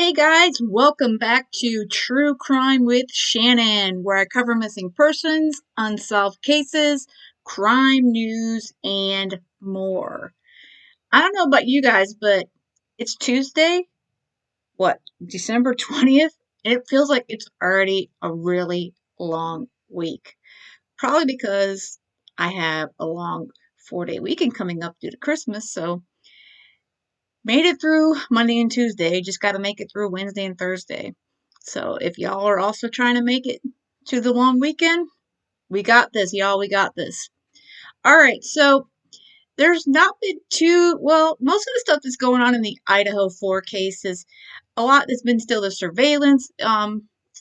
Hey guys, welcome back to True Crime with Shannon, where I cover missing persons, unsolved cases, crime news, and more. I don't know about you guys, but it's Tuesday, December 20th? And it feels like it's already a really long week. Probably because I have a long 4-day weekend coming up due to Christmas, so made it through Monday and Tuesday. Just got to make it through Wednesday and Thursday. So if y'all are also trying to make it to the long weekend, we got this, y'all. We got this. All right. So there's not been most of the stuff that's going on in the Idaho 4 case is a lot that's been still the surveillance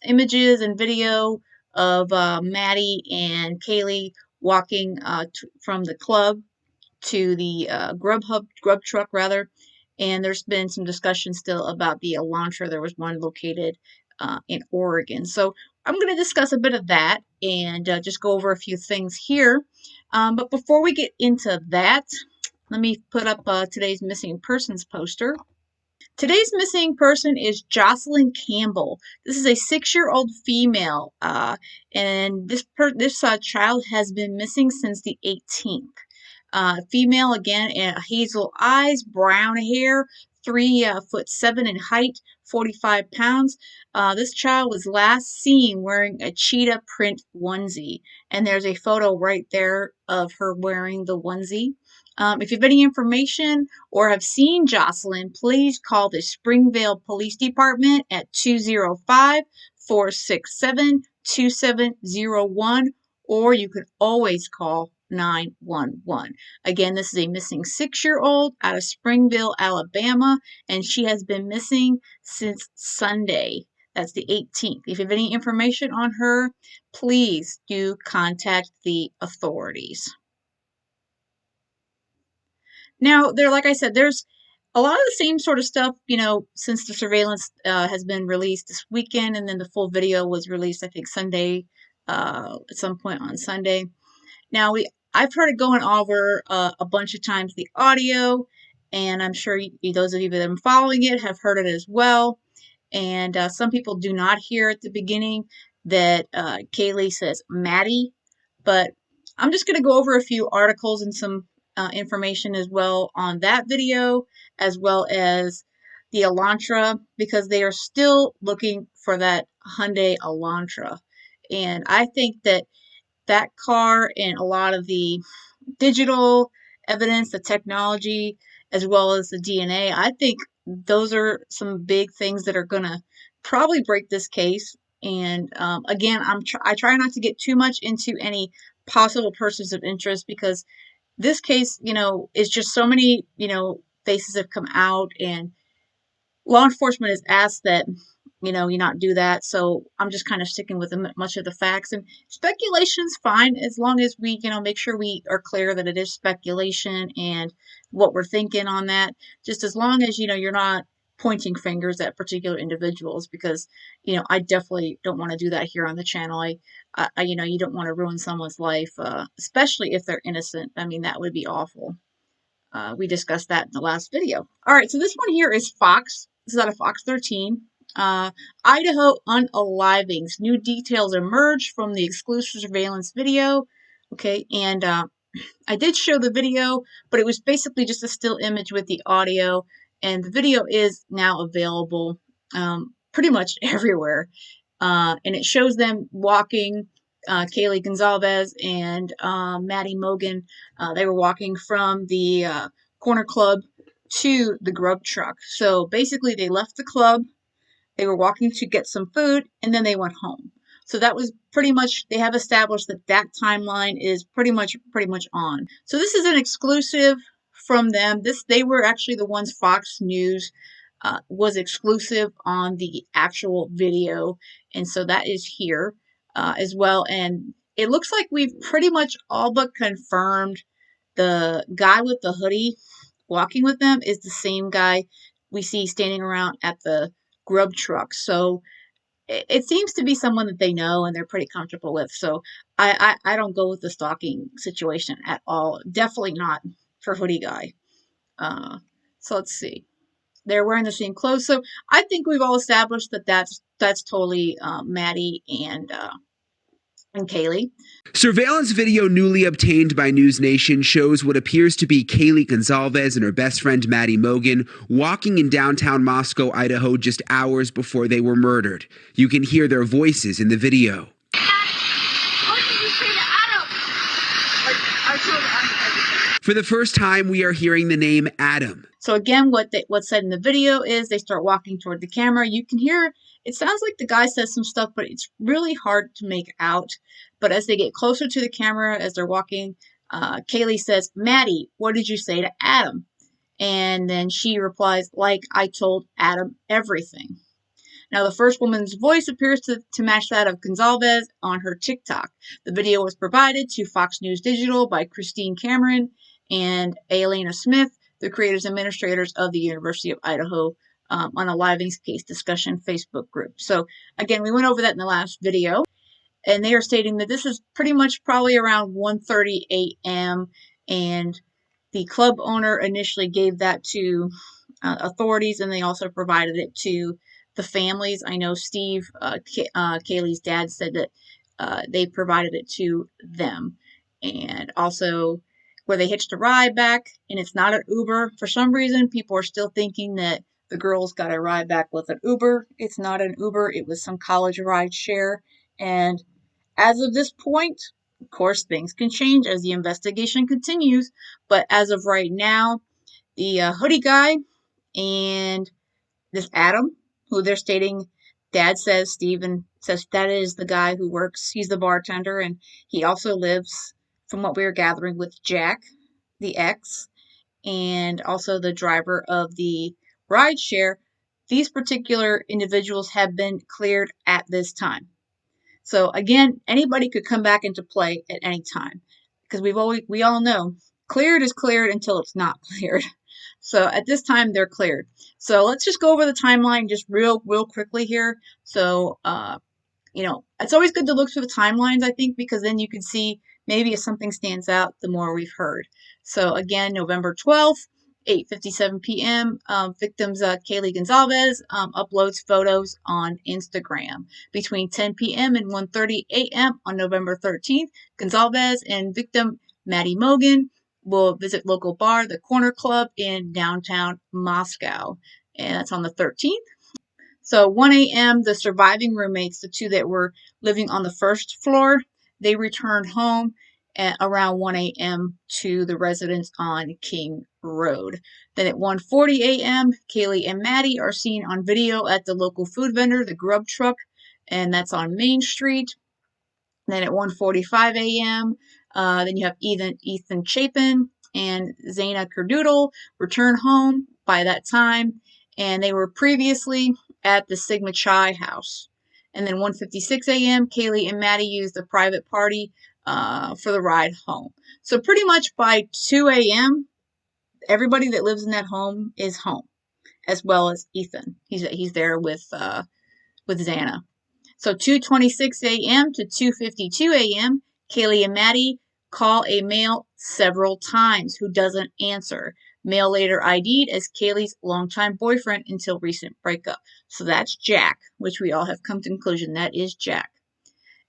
images and video of Maddie and Kaylee walking from the club to the grub truck rather, and there's been some discussion still about the Elantra. There was one located in Oregon. So I'm going to discuss a bit of that and just go over a few things here. But before we get into that, let me put up today's missing persons poster. Today's missing person is Josyln Campbell. This is a 6-year-old female, and this child has been missing since the 18th. Female again, hazel eyes, brown hair, 3'7" in height, 45 pounds. This child was last seen wearing a cheetah print onesie, and there's a photo right there of her wearing the onesie. If you have any information or have seen Josyln, please call the Springvale Police Department at 205-467-2701, or you could always call 911. Again, this is a missing 6-year-old out of Springville, Alabama, and she has been missing since Sunday. That's the 18th. If you have any information on her, please do contact the authorities. Now, like I said, there's a lot of the same sort of stuff, since the surveillance has been released this weekend, and then the full video was released, I think, Sunday, at some point on Sunday. Now, I've heard it going over a bunch of times, the audio, and I'm sure those of you that have been following it have heard it as well. And some people do not hear at the beginning that Kaylee says Maddie, but I'm just going to go over a few articles and some information as well on that video, as well as the Elantra, because they are still looking for that Hyundai Elantra. And I think that car and a lot of the digital evidence, the technology, as well as the DNA, I think those are some big things that are going to probably break this case. And again, I try not to get too much into any possible persons of interest, because this case, is just so many, faces have come out, and law enforcement has asked that you not do that. So I'm just kind of sticking with much of the facts, and speculation's fine as long as we make sure we are clear that it is speculation and what we're thinking on that. Just as long as you're not pointing fingers at particular individuals, because I definitely don't want to do that here on the channel. You don't want to ruin someone's life, especially if they're innocent. I mean, that would be awful. We discussed that in the last video. All right, so this one here is Fox. This is out of Fox 13. Idaho unalivings. New details emerge from the exclusive surveillance video. Okay, and I did show the video, but it was basically just a still image with the audio, and the video is now available pretty much everywhere. And it shows them walking, Kaylee Gonzalez and Maddie Mogan. They were walking from the corner club to the grub truck. So basically, they left the club, they were walking to get some food, and then they went home. So that was pretty much, they have established that timeline is pretty much on. So this is an exclusive from them. They were actually the ones Fox News was exclusive on the actual video, and so that is here as well. And it looks like we've pretty much all but confirmed the guy with the hoodie walking with them is the same guy we see standing around at the grub truck. So it seems to be someone that they know and they're pretty comfortable with. So I don't go with the stalking situation at all. Definitely not for hoodie guy. So let's see. They're wearing the same clothes. So I think we've all established that that's totally Maddie and Kaylee. Surveillance video newly obtained by News Nation shows what appears to be Kaylee Gonzalez and her best friend Maddie Mogen walking in downtown Moscow, Idaho just hours before they were murdered. You can hear their voices in the video. What did you say to Adam? I told him For the first time, we are hearing the name Adam. So again, what's said in the video is they start walking toward the camera. You can hear, it sounds like the guy says some stuff, but it's really hard to make out. But as they get closer to the camera, as they're walking, Kaylee says, "Maddie, what did you say to Adam?" And then she replies, "Like I told Adam everything." Now, the first woman's voice appears to match that of Gonzalez on her TikTok. The video was provided to Fox News Digital by Christine Cameron and Elena Smith, the creators and administrators of the University of Idaho, on a Live Case discussion Facebook group. So, again, we went over that in the last video, and they are stating that this is pretty much probably around 1:30 a.m., and the club owner initially gave that to authorities, and they also provided it to the families. I know Steve, Kaylee's dad, said that they provided it to them. And also, where they hitched a ride back, and it's not an Uber. For some reason, people are still thinking that the girls got a ride back with an Uber. It's not an Uber. It was some college ride share. And as of this point, of course, things can change as the investigation continues. But as of right now, the hoodie guy and this Adam, who they're stating, dad says, Steven says that is the guy who works, he's the bartender, and he also lives, from what we are gathering, with Jack, the ex, and also the driver of the ride share. These particular individuals have been cleared at this time. So again, anybody could come back into play at any time, because we all know cleared is cleared until it's not cleared. So at this time, they're cleared. So let's just go over the timeline just real quickly here. So it's always good to look through the timelines, I think, because then you can see maybe if something stands out, the more we've heard. So again, November 12th, 8:57 p.m. Victims Kaylee Gonzalez uploads photos on Instagram. Between 10 p.m. and 1:30 a.m. on November 13th, Gonzalez and victim Maddie Mogen will visit local bar, the Corner Club in downtown Moscow. And that's on the 13th. So 1 a.m., the surviving roommates, the two that were living on the first floor, they returned home at around 1 a.m. to the residence on King Road. Then at 1:40 a.m., Kaylee and Maddie are seen on video at the local food vendor, the Grub Truck, and that's on Main Street. Then at 1:45 a.m., then you have Ethan Chapin and Zaina Kerdoodle return home by that time, and they were previously at the Sigma Chi house. And then 1:56 a.m., Kaylee and Maddie used the private party for the ride home. So pretty much by 2 a.m., everybody that lives in that home is home, as well as Ethan. He's there with Xana. So 2:26 a.m. to 2:52 a.m., Kaylee and Maddie call a male several times who doesn't answer. Male later ID'd as Kaylee's longtime boyfriend until recent breakup. So that's Jack, which we all have come to conclusion that is Jack.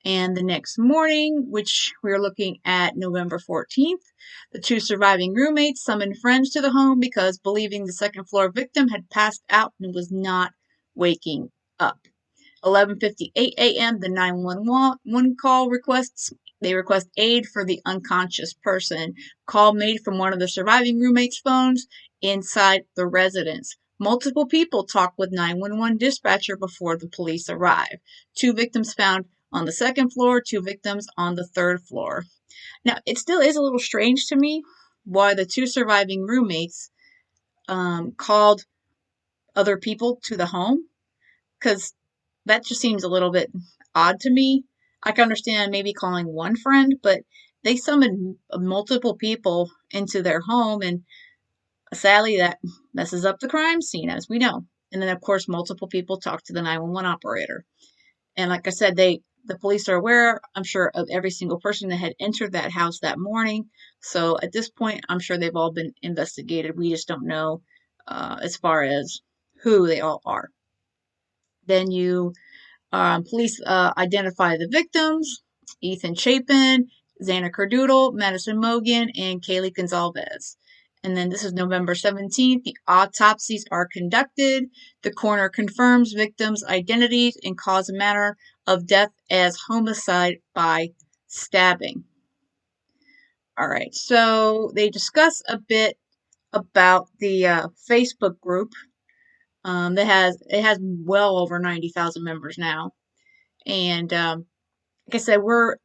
And the next morning, which we're looking at November 14th, the two surviving roommates summoned friends to the home because believing the second floor victim had passed out and was not waking up. 11:58 a.m., the 911 call requests. They request aid for the unconscious person. Call made from one of the surviving roommates' phones inside the residence. Multiple people talk with 911 dispatcher before the police arrive. Two victims found on the second floor, two victims on the third floor. Now, it still is a little strange to me why the two surviving roommates called other people to the home, because that just seems a little bit odd to me. I can understand maybe calling one friend, but they summoned multiple people into their home, and sadly, that messes up the crime scene, as we know. And then, of course, multiple people talk to the 911 operator. And like I said, the police are aware, I'm sure, of every single person that had entered that house that morning. So at this point, I'm sure they've all been investigated. We just don't know as far as who they all are. Then police identify the victims: Ethan Chapin, Xana Cardoodle, Madison Mogen, and Kaylee Gonzalez. And then this is November 17th. The autopsies are conducted. The coroner confirms victims' identities and cause and manner of death as homicide by stabbing. All right, so they discuss a bit about the Facebook group that has well over 90,000 members now, and like I said,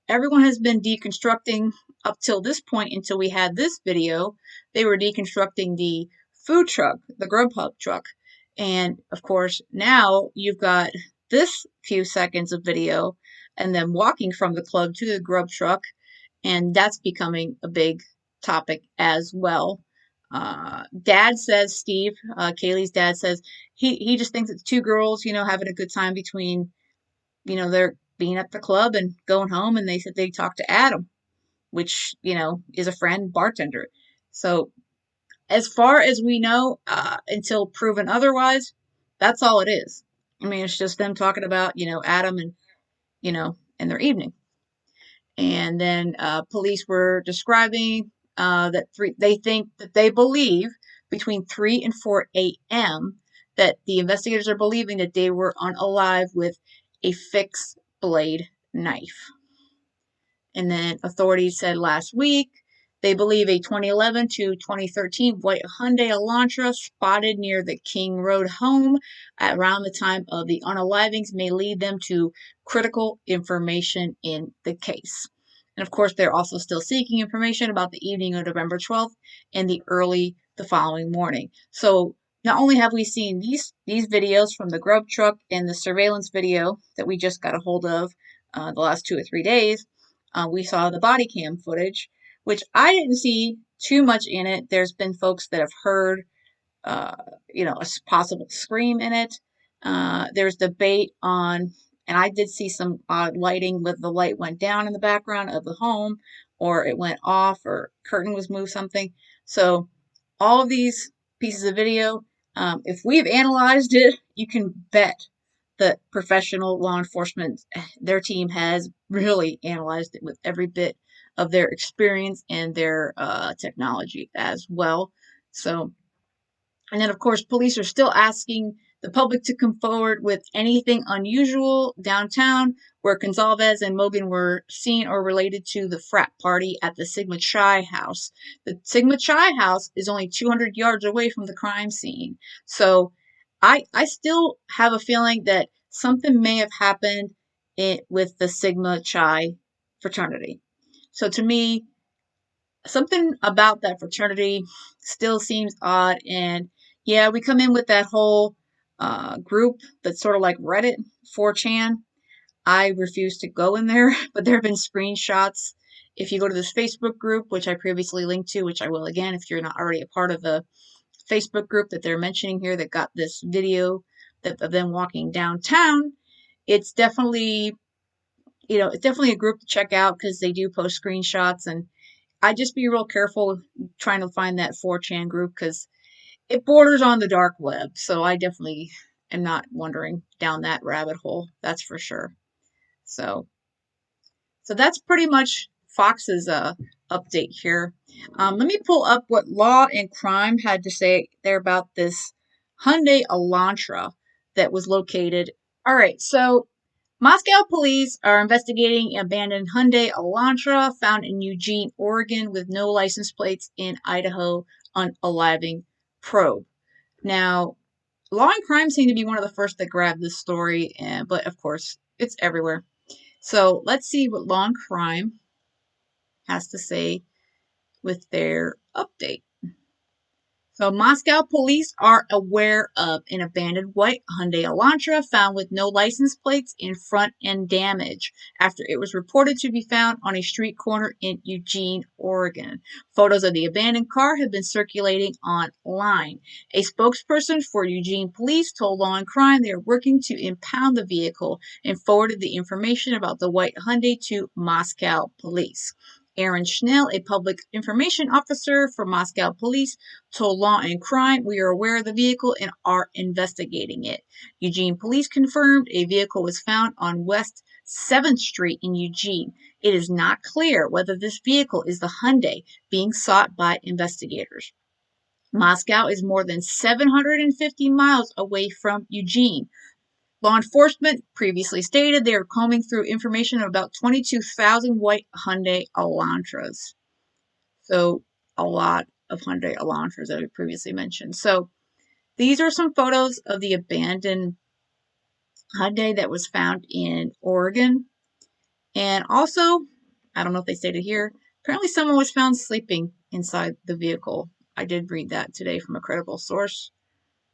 everyone has been deconstructing up till this point until we had this video. They were deconstructing the food truck, the Grubhub truck, and of course now you've got this few seconds of video and them walking from the club to the Grub truck, and that's becoming a big topic as well. Dad says, Steve, Kaylee's dad says he just thinks it's two girls, having a good time between, they're being at the club and going home, and they said they talked to Adam, which, is a friend bartender. So as far as we know, until proven otherwise, that's all it is. I mean, it's just them talking about, Adam and, and their evening. And then police were describing they believe between 3 and 4 a.m. that the investigators are believing that they were unalive with a fixed blade knife. And then authorities said last week they believe a 2011 to 2013 white Hyundai Elantra spotted near the King Road home at around the time of the unalivings may lead them to critical information in the case. And of course, they're also still seeking information about the evening of November 12th and the following morning. So not only have we seen these videos from the Grub truck and the surveillance video that we just got a hold of the last 2 or 3 days, we saw the body cam footage, which I didn't see too much in it. There's been folks that have heard, uh, a possible scream in it. There's debate on, and I did see some odd lighting with the light went down in the background of the home, or it went off, or curtain was moved, something. So all of these pieces of video, if we've analyzed it, you can bet that professional law enforcement, their team has really analyzed it with every bit of their experience and their technology as well. So, and then, of course, police are still asking the public to come forward with anything unusual downtown where Gonzalez and Mogan were seen or related to the frat party at the Sigma Chi house. The Sigma Chi house is only 200 yards away from the crime scene. So I still have a feeling that something may have happened with the Sigma Chi fraternity. So to me, something about that fraternity still seems odd. And yeah, we come in with that whole group that's sort of like Reddit, 4chan. I refuse to go in there, but there have been screenshots. If you go to this Facebook group, which I previously linked to, which I will again if you're not already a part of the Facebook group that they're mentioning here that got this video of them walking downtown, it's definitely, it's definitely a group to check out because they do post screenshots. And I just be real careful trying to find that 4chan group because it borders on the dark web. So I definitely am not wandering down that rabbit hole. That's for sure. So, so that's pretty much Fox's update here. Let me pull up what Law and Crime had to say there about this Hyundai Elantra that was located. All right, so Moscow police are investigating an abandoned Hyundai Elantra found in Eugene, Oregon, with no license plates in Idaho unaliving probe. Now, Law and Crime seem to be one of the first that grabbed this story, but of course, it's everywhere. So let's see what Law and Crime has to say with their update. So, Moscow police are aware of an abandoned white Hyundai Elantra found with no license plates in front and damage after it was reported to be found on a street corner in Eugene, Oregon. Photos of the abandoned car have been circulating online. A spokesperson for Eugene police told Law and Crime they are working to impound the vehicle and forwarded the information about the white Hyundai to Moscow police. Aaron Schnell, a public information officer for Moscow police, told Law and Crime, "We are aware of the vehicle and are investigating it." Eugene police confirmed a vehicle was found on West 7th Street in Eugene. It is not clear whether this vehicle is the Hyundai being sought by investigators. Moscow is more than 750 miles away from Eugene. Law enforcement previously stated they are combing through information of about 22,000 white Hyundai Elantras. So a lot of Hyundai Elantras that we previously mentioned. So these are some photos of the abandoned Hyundai that was found in Oregon. And also, I don't know if they stated here, apparently someone was found sleeping inside the vehicle. I did read that today from a credible source.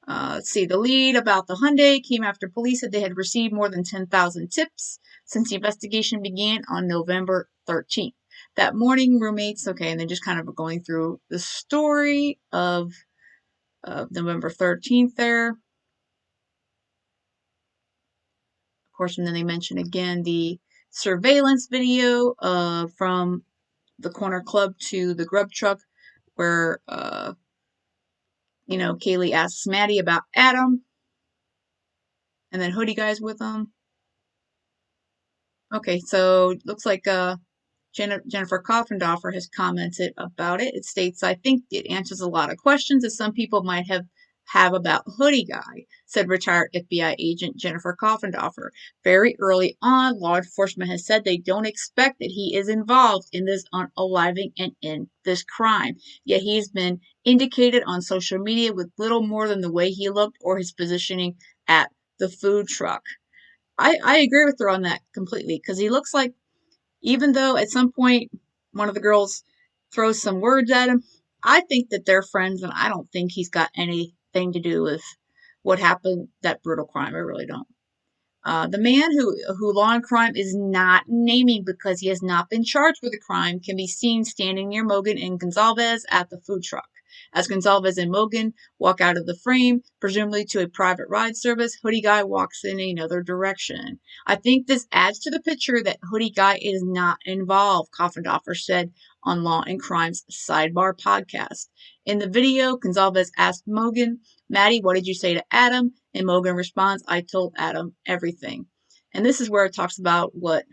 Let's see, the lead about the Hyundai came after police said they had received more than 10,000 tips since the investigation began on November 13th. That morning, roommates, okay, and then just kind of going through the story of November 13th there. Of course, and then they mention again the surveillance video from the corner club to the grub truck where, Kaylee asks Maddie about Adam and then Hoodie Guy's with them. Okay, so looks like Jennifer Coffendorfer has commented about it. It states, "I think it answers a lot of questions that some people might have about Hoodie Guy," said retired FBI agent Jennifer Coffendorfer. "Very early on, law enforcement has said they don't expect that he is involved in this unaliving and in this crime. Yet he's been indicated on social media with little more than the way he looked or his positioning at the food truck." I agree with her on that completely because he looks like, even though at some point one of the girls throws some words at him, I think that they're friends and I don't think he's got anything to do with what happened, that brutal crime. I really don't. The man who Law and Crime is not naming because he has not been charged with a crime can be seen standing near Mogan and Gonzalez at the food truck. As Gonzalez and Mogan walk out of the frame, presumably to a private ride service, Hoodie Guy walks in another direction. "I think this adds to the picture that Hoodie Guy is not involved," Coffendorfer said on Law and Crime's Sidebar podcast. In the video, Gonzalez asked Mogan, "Maddie, what did you say to Adam?" And Mogan responds, "I told Adam everything." And this is where it talks about what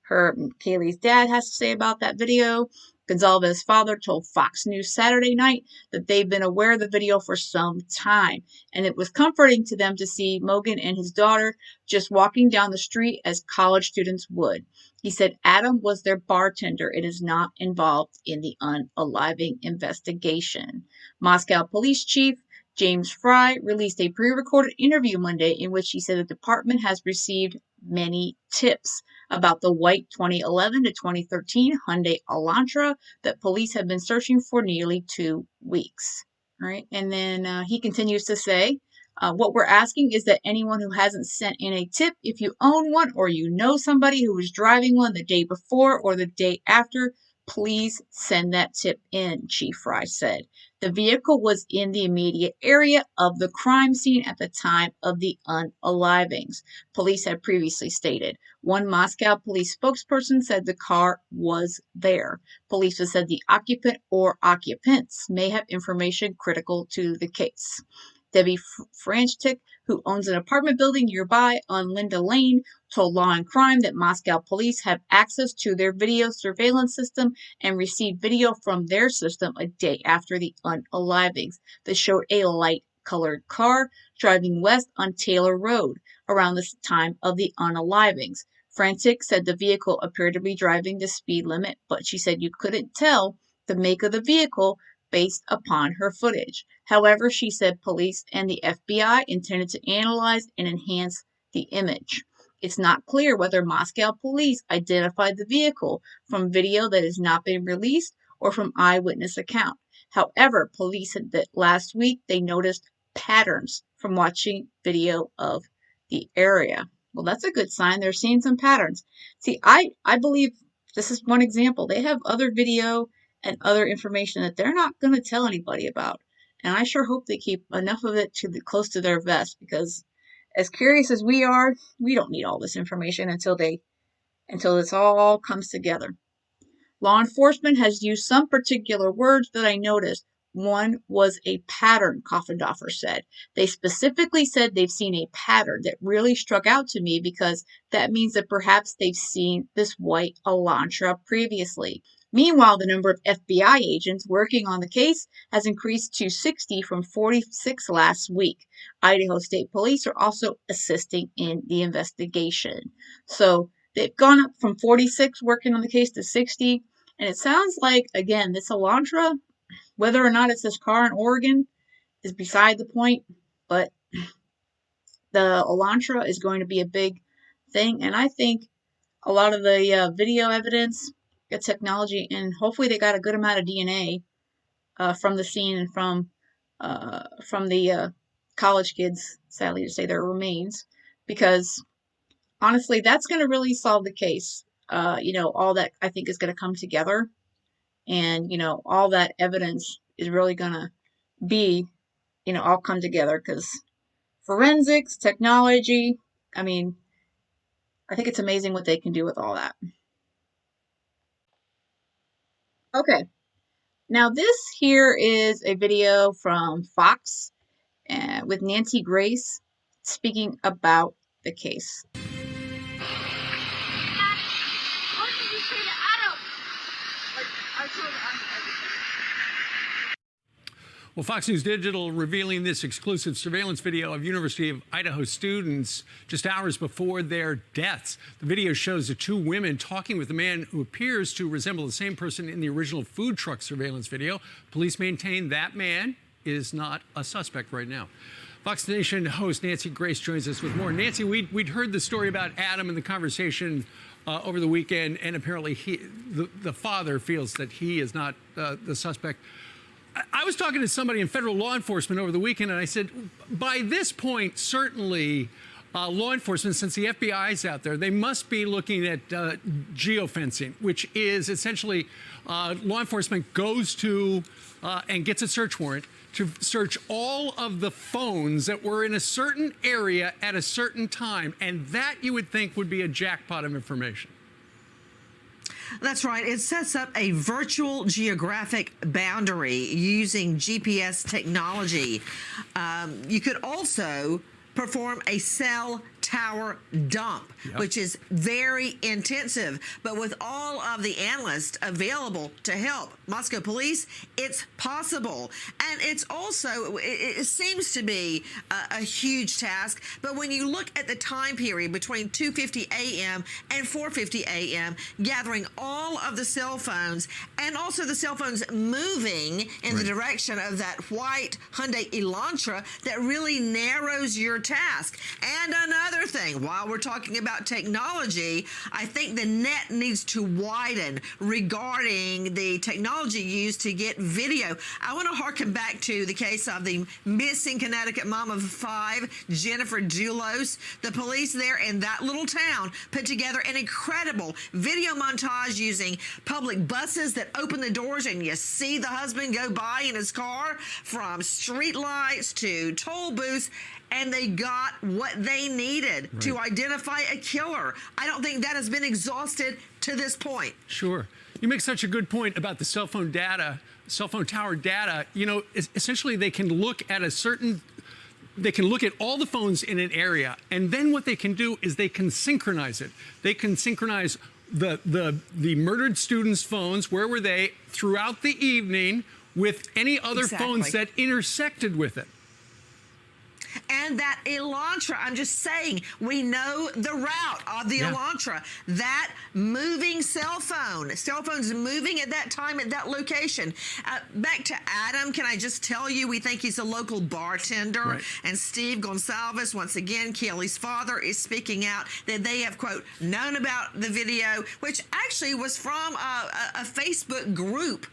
Kaylee's dad has to say about that video. Gonzalez's father told Fox News Saturday night that they've been aware of the video for some time, and it was comforting to them to see Mogan and his daughter just walking down the street as college students would. He said Adam was their bartender. It is not involved in the unaliving investigation. Moscow Police Chief James Fry released a pre-recorded interview Monday in which he said the department has received many tips about the white 2011 to 2013 Hyundai Elantra that police have been searching for nearly 2 weeks. All right, and then he continues to say, "What we're asking is that anyone who hasn't sent in a tip, if you own one or you know somebody who was driving one the day before or the day after, please send that tip in," Chief Fry said. The vehicle was in the immediate area of the crime scene at the time of the unalivings, police had previously stated. One Moscow police spokesperson said the car was there. Police have said the occupant or occupants may have information critical to the case. Debbie Franchtik, who owns an apartment building nearby on Linda Lane, told Law and Crime that Moscow police have access to their video surveillance system and received video from their system a day after the unalivings that showed a light-colored car driving west on Taylor Road around the time of the unalivings. Frantic said the vehicle appeared to be driving the speed limit, but she said you couldn't tell the make of the vehicle based upon her footage. However, she said police and the FBI intended to analyze and enhance the image. It's not clear whether Moscow police identified the vehicle from video that has not been released or from eyewitness account. However, police said that last week they noticed patterns from watching video of the area. Well, that's a good sign. They're seeing some patterns. See, I believe this is one example. They have other video and other information that they're not going to tell anybody about. And I sure hope they keep enough of it close to their vest because as curious as we are, we don't need all this information until this all comes together. Law enforcement has used some particular words that I noticed. One was a pattern, Coffendorfer said. They specifically said they've seen a pattern that really struck out to me because that means that perhaps they've seen this white Elantra previously. Meanwhile, the number of FBI agents working on the case has increased to 60 from 46 last week. Idaho State Police are also assisting in the investigation. So they've gone up from 46 working on the case to 60. And it sounds like, again, this Elantra, whether or not it's this car in Oregon, is beside the point. But the Elantra is going to be a big thing. And I think a lot of the video evidence, the technology, and hopefully they got a good amount of DNA from the scene and from the college kids, sadly to say, their remains. Because honestly, that's going to really solve the case. All that I think is going to come together. And, all that evidence is really going to be, all come together because forensics, technology, I mean, I think it's amazing what they can do with all that. Okay, now this here is a video from Fox with Nancy Grace speaking about the case. What did you say to Adam? I told him. Well, Fox News Digital revealing this exclusive surveillance video of University of Idaho students just hours before their deaths. The video shows the two women talking with a man who appears to resemble the same person in the original food truck surveillance video. Police maintain that man is not a suspect right now. Fox Nation host Nancy Grace joins us with more. Nancy, we'd heard the story about Adam in the conversation over the weekend, and apparently the father feels that he is not the suspect. I was talking to somebody in federal law enforcement over the weekend, and I said, by this point, certainly law enforcement, since the FBI is out there, they must be looking at geofencing, which is essentially law enforcement goes to and gets a search warrant to search all of the phones that were in a certain area at a certain time. And that, you would think, would be a jackpot of information. That's right. It sets up a virtual geographic boundary using GPS technology. You could also perform a cell tower dump, which is very intensive. But with all of the analysts available to help Moscow police, it's possible. And it's also, it seems to be a huge task. But when you look at the time period between 2:50 a.m. and 4:50 a.m., gathering all of the cell phones and also the cell phones moving in the direction of that white Hyundai Elantra, that really narrows your task. And another thing, while we're talking about technology, I think the net needs to widen regarding the technology used to get video. I want to harken back to the case of the missing Connecticut mom of 5, Jennifer Dulos. The police there in that little town put together an incredible video montage using public buses that open the doors and you see the husband go by in his car, from street lights to toll booths, and they got what they needed to identify a killer. I don't think that has been exhausted to this point. Sure. You make such a good point about the cell phone data, cell phone tower data. You know, essentially they can look at they can look at all the phones in an area, and then what they can do is they can synchronize it. They can synchronize the murdered students' phones, where were they, throughout the evening, with any other phones that intersected with it. And that Elantra, I'm just saying, we know the route of the Elantra. That moving cell phones moving at that time at that location. Back to Adam, can I just tell you, we think he's a local bartender. And Steve Gonsalves, once again, Kelly's father, is speaking out that they have, quote, known about the video, which actually was from a Facebook group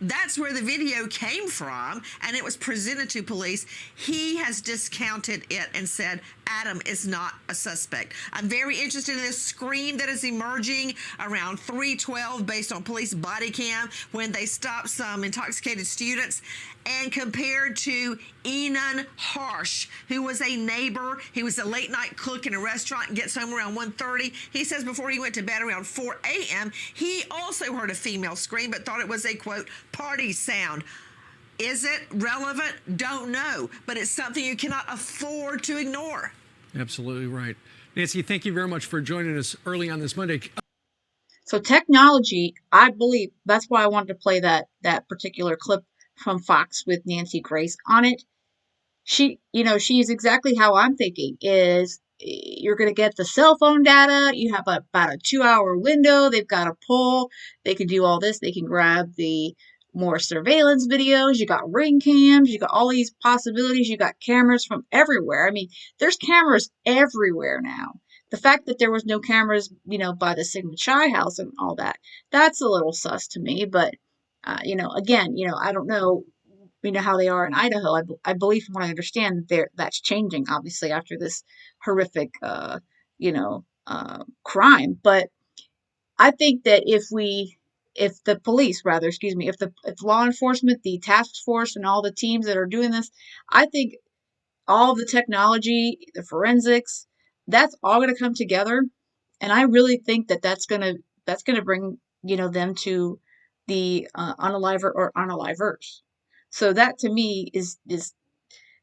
That's where the video came from, and it was presented to police. He has discounted it and said Adam is not a suspect. I'm very interested in this scream that is emerging around 3:12 based on police body cam when they stopped some intoxicated students, and compared to Enon Harsh, who was a neighbor. He was a late night cook in a restaurant and gets home around 1:30. He says before he went to bed around 4 a.m., he also heard a female scream but thought it was a, quote, party sound. Is it relevant? Don't know, but it's something you cannot afford to ignore. Absolutely right. Nancy, thank you very much for joining us early on this Monday. So technology, I believe that's why I wanted to play that particular clip from Fox with Nancy Grace on it. She's exactly how I'm thinking is you're going to get the cell phone data. You have about a 2-hour window. They've got a poll. They can do all this. They can grab the more surveillance videos. You got ring cams. You got all these possibilities. You got cameras from everywhere. I mean, there's cameras everywhere now. The fact that there was no cameras, by the Sigmund Shy house and all that, that's a little sus to me. But, again, I don't know how they are in Idaho. I believe, from what I understand, that's changing, obviously, after this horrific, crime. But I think that if the police, rather, excuse me, if law enforcement, the task force, and all the teams that are doing this, I think all the technology, the forensics, that's all going to come together, and I really think that that's gonna bring them to the unaliver or unalivers. So that to me is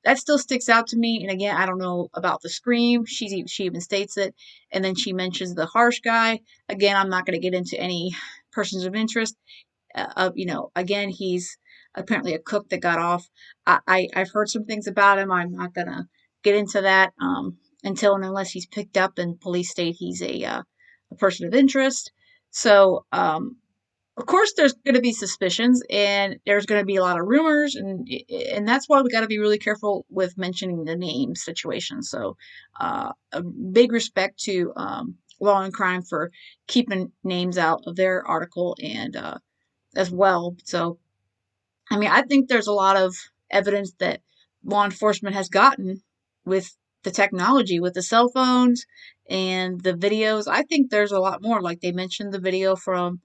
that still sticks out to me. And again, I don't know about the scream. She even states it, and then she mentions the harsh guy. Again, I'm not going to get into any persons of interest. Again, he's apparently a cook that got off. I've heard some things about him. I'm not gonna get into that until and unless he's picked up and police state he's a person of interest. So of course, there's going to be suspicions, and there's going to be a lot of rumors, and that's why we got to be really careful with mentioning the name situation. So, a big respect to Law and Crime for keeping names out of their article and as well. So, I mean, I think there's a lot of evidence that law enforcement has gotten with the technology, with the cell phones and the videos. I think there's a lot more. Like they mentioned the video from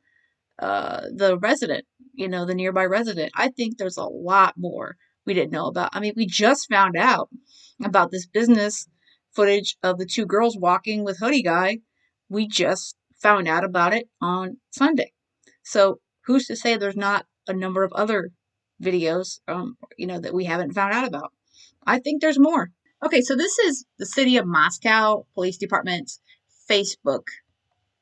the resident, the nearby resident. I think there's a lot more we didn't know about. I mean, we just found out about this business footage of the two girls walking with hoodie guy. We just found out about it on Sunday. So who's to say there's not a number of other videos, that we haven't found out about? I think there's more. Okay, so this is the city of Moscow Police Department's Facebook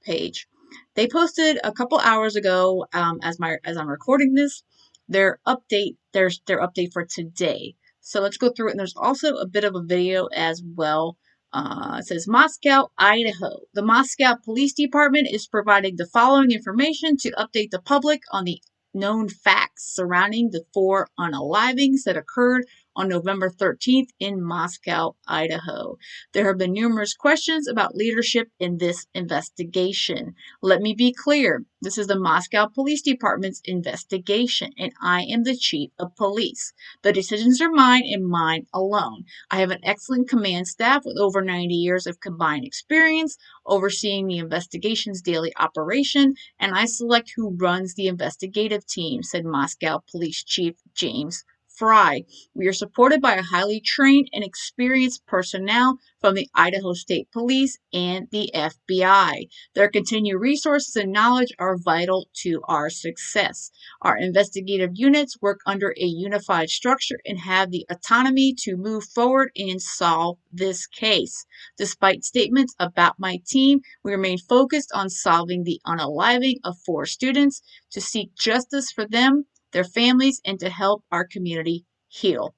page. They posted a couple hours ago, as I'm recording this, their update. There's their update for today. So let's go through it. And there's also a bit of a video as well. It says Moscow, Idaho. The Moscow Police Department is providing the following information to update the public on the known facts surrounding the 4 unalivings that occurred on November 13th in Moscow, Idaho. There have been numerous questions about leadership in this investigation. Let me be clear. This is the Moscow Police Department's investigation, and I am the chief of police. The decisions are mine and mine alone. I have an excellent command staff with over 90 years of combined experience overseeing the investigation's daily operation, and I select who runs the investigative team, said Moscow Police Chief James Fry. We are supported by a highly trained and experienced personnel from the Idaho State Police and the FBI. Their continued resources and knowledge are vital to our success. Our investigative units work under a unified structure and have the autonomy to move forward and solve this case. Despite statements about my team, we remain focused on solving the unaliving of 4 students to seek justice for them, their families, and to help our community heal.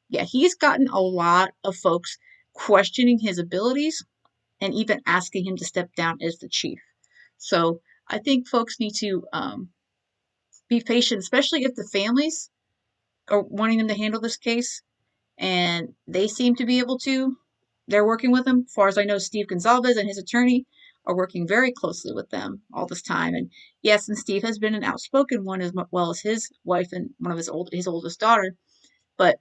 Yeah, he's gotten a lot of folks questioning his abilities and even asking him to step down as the chief. So I think folks need to be patient, especially if the families are wanting them to handle this case, and they seem to be able to. They're working with him. As far as I know, Steve Gonzalez and his attorney are working very closely with them all this time. And yes, and Steve has been an outspoken one as well as his wife and one of his oldest daughter. But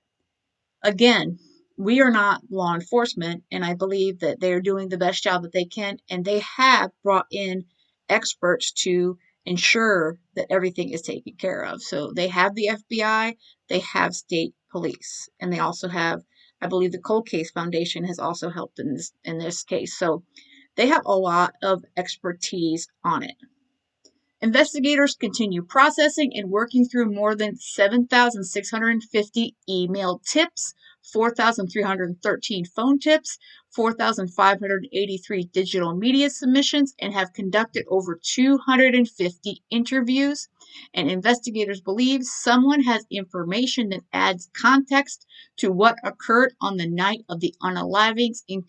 again, we are not law enforcement, and I believe that they are doing the best job that they can, and they have brought in experts to ensure that everything is taken care of. So they have the FBI, they have state police, and they also have, I believe, the Cold Case Foundation has also helped in this case. So they have a lot of expertise on it. Investigators continue processing and working through more than 7,650 email tips, 4,313 phone tips, 4,583 digital media submissions, and have conducted over 250 interviews. And investigators believe someone has information that adds context to what occurred on the night of the unalivings and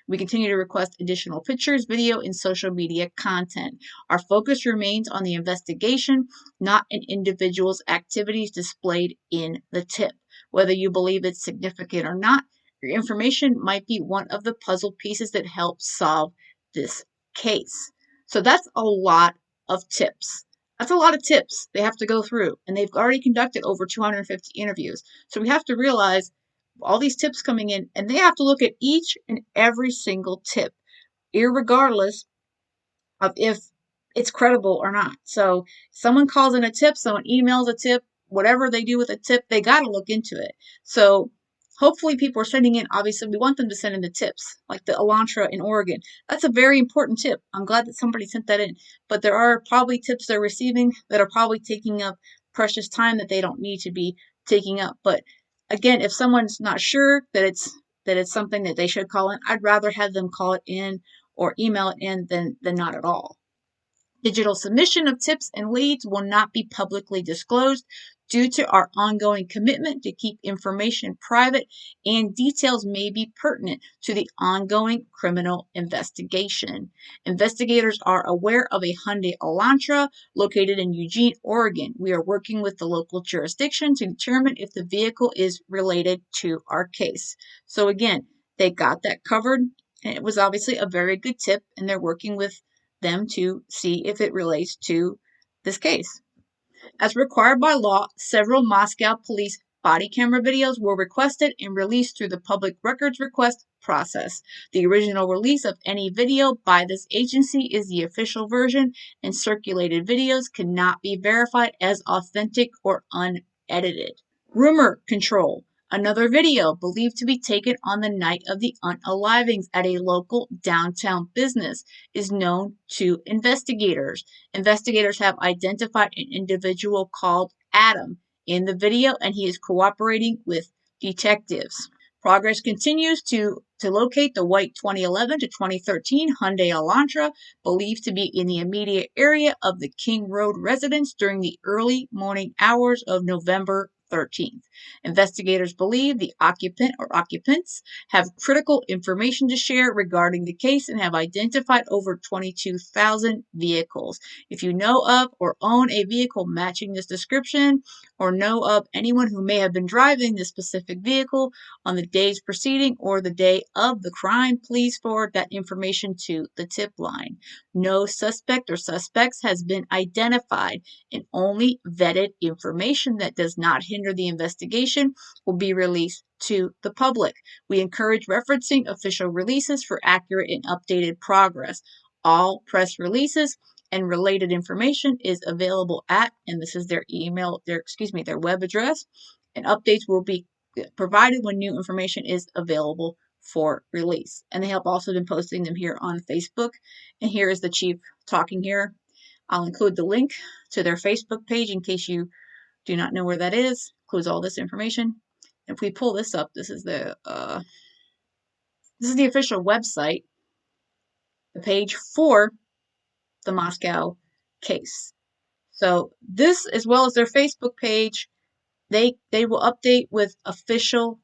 we continue to request additional pictures, video, and social media content. Our focus remains on the investigation, not an individual's activities displayed in the tip. Whether you believe it's significant or not, your information might be one of the puzzle pieces that helps solve this case. So that's a lot of tips. That's a lot of tips they have to go through, and they've already conducted over 250 interviews. So we have to realize all these tips coming in, and they have to look at each and every single tip, irregardless of if it's credible or not. So someone calls in a tip, someone emails a tip, whatever they do with a tip, they got to look into it. So hopefully people are sending in, obviously we want them to send in the tips, like the Elantra in Oregon. That's a very important tip. I'm glad that somebody sent that in. But there are probably tips they're receiving that are probably taking up precious time that they don't need to be taking up. But again, if someone's not sure that it's something that they should call in, I'd rather have them call it in or email it in than not at all. Digital submission of tips and leads will not be publicly disclosed due to our ongoing commitment to keep information private, and details may be pertinent to the ongoing criminal investigation. Investigators are aware of a Hyundai Elantra located in Eugene, Oregon. We are working with the local jurisdiction to determine if the vehicle is related to our case. So again, they got that covered, and it was obviously a very good tip, and they're working with them to see if it relates to this case. As required by law, several Moscow police body camera videos were requested and released through the public records request process. The original release of any video by this agency is the official version, and circulated videos cannot be verified as authentic or unedited. Rumor control. Another video believed to be taken on the night of the unalivings at a local downtown business is known to investigators. Investigators have identified an individual called Adam in the video, and he is cooperating with detectives. Progress continues to locate the white 2011 to 2013 Hyundai Elantra, believed to be in the immediate area of the King Road residence during the early morning hours of November 13th. Investigators believe the occupant or occupants have critical information to share regarding the case and have identified over 22,000 vehicles. If you know of or own a vehicle matching this description, or know of anyone who may have been driving this specific vehicle on the days preceding or the day of the crime, please forward that information to the tip line. No suspect or suspects has been identified, and only vetted information that does not hinder the investigation will be released to the public. We encourage referencing official releases for accurate and updated progress. All press releases and related information is available at, and this is their their web address, and updates will be provided when new information is available for release. And they have also been posting them here on Facebook. And here is the chief talking here. I'll include the link to their Facebook page in case you do not know where that is. Includes all this information. If we pull this up, this is the official website, the page for the Moscow case. So this, as well as their Facebook page, they will update with official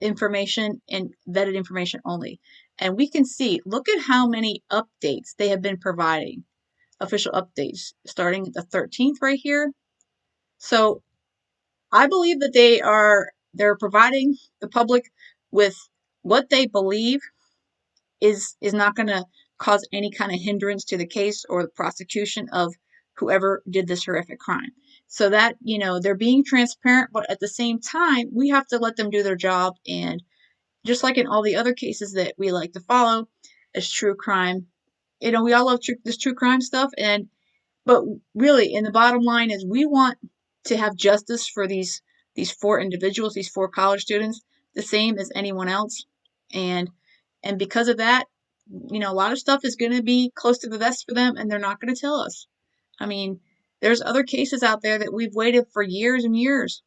information and vetted information only. And we can see, look at how many updates they have been providing, official updates, starting at the 13th right here. So I believe that they're providing the public with what they believe is not going to cause any kind of hindrance to the case or the prosecution of whoever did this horrific crime. So that, they're being transparent, but at the same time, we have to let them do their job. And just like in all the other cases that we like to follow as true crime, we all love this true crime stuff. But really, in the bottom line is we want to have justice for these four individuals, these four college students, the same as anyone else. And because of that, a lot of stuff is going to be close to the vest for them, and they're not going to tell us. I mean, there's other cases out there that we've waited for years and years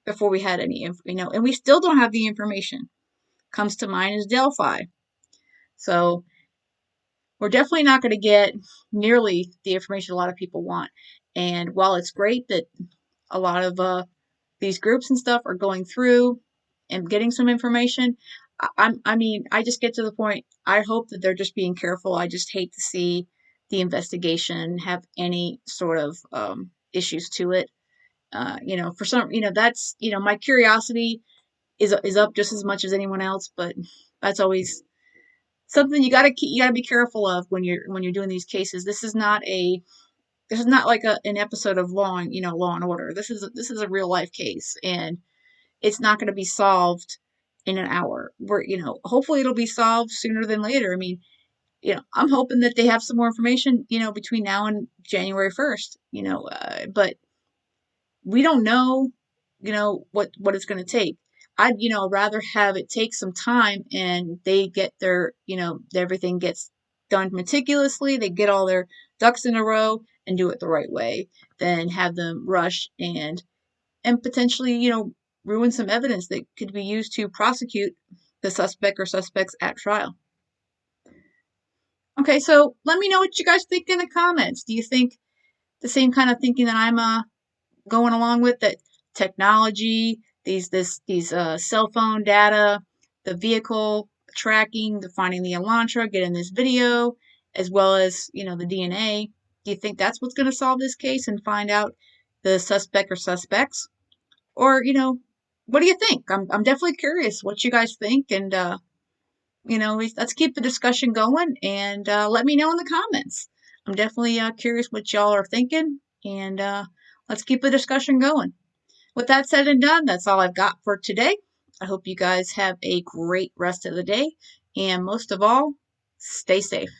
before we had any, and we still don't have the information. Comes to mind is Delphi. So we're definitely not going to get nearly the information a lot of people want. And while it's great that a lot of these groups and stuff are going through and getting some information, I just get to the point. I hope that they're just being careful. I just hate to see the investigation have any sort of issues to it. For some, that's my curiosity is up just as much as anyone else, but that's always something you gotta be careful of when you're doing these cases. This is not like an episode of Law and Order. This is a real life case, and it's not going to be solved in an hour. Hopefully it'll be solved sooner than later. I mean, I'm hoping that they have some more information, between now and January 1st, but we don't know, what it's going to take. I'd, rather have it take some time and they get everything gets done meticulously. They get all their ducks in a row and do it the right way than have them rush and potentially, ruin some evidence that could be used to prosecute the suspect or suspects at trial. Okay, so let me know what you guys think in the comments. Do you think the same kind of thinking that I'm going along with, that technology, these cell phone data, the vehicle tracking, the finding the Elantra, getting this video, as well as the DNA? Do you think that's what's going to solve this case and find out the suspect or suspects? Or what do you think? I'm definitely curious what you guys think, and let's keep the discussion going, and let me know in the comments. I'm definitely curious what y'all are thinking, and let's keep the discussion going. With that said and done, that's all I've got for today. I hope you guys have a great rest of the day, and most of all, stay safe.